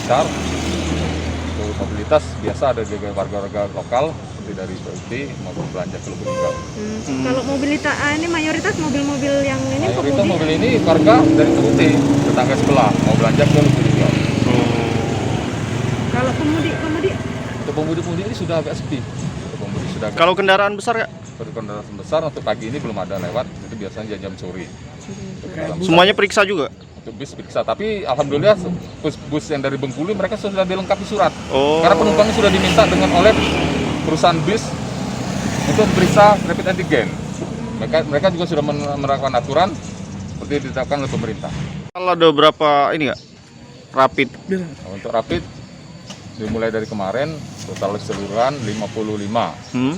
lancar. Untuk mobilitas biasa ada juga warga-warga lokal seperti dari PUT maupun belanja ke Lubuk Linggau. Kalau mobilitas ini mayoritas mobil-mobil yang ini Mayoritas kemudi. mobil ini warga dari PUT, tetangga sebelah mau belanja ke Lubuk Linggau. Kalau kemudi Untuk pemudi-pemudi ini sudah agak sepi. Untuk pemudi sudah agak Kalau kendaraan besar ya? seperti kendaraan besar untuk pagi ini belum ada lewat, itu biasanya jam sore. Untuk kendaraan besar. Semuanya periksa juga? Untuk bis periksa, tapi alhamdulillah bus yang dari Bengkulu mereka sudah dilengkapi surat. Oh. Karena penumpangnya sudah diminta oleh perusahaan bis untuk periksa rapid antigen. Mereka juga sudah menerapkan aturan seperti yang ditetapkan oleh pemerintah. Kalau ada berapa ini nggak? Rapid? Nah, untuk rapid dimulai dari kemarin total keseluruhan 55. 55.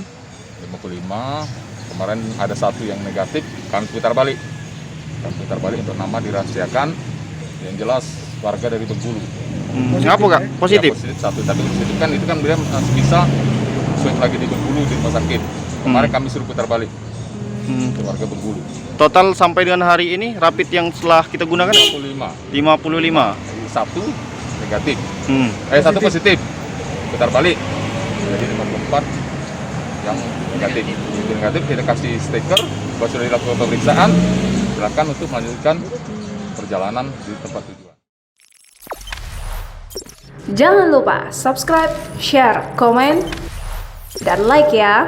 Kemarin ada satu yang negatif, kami putar balik. Untuk nama dirahasiakan. Yang jelas warga dari Bengkulu. Ngapa kak? Positif? Ya, positif satu, tapi positif kan itu kan dia masih bisa swab lagi di Bengkulu di rumah sakit. Kemarin kami suruh putar balik untuk warga Bengkulu. Total sampai dengan hari ini rapid yang setelah kita gunakan 55. 55. Jadi satu negatif. Hmm. Satu positif. Putar balik. Jadi 54 yang negatif. Itu negatif kita kasih stiker bahwa sudah dilakukan pemeriksaan. Silakan untuk melanjutkan perjalanan di tempat tujuan. Jangan lupa subscribe, share, komen, dan like ya.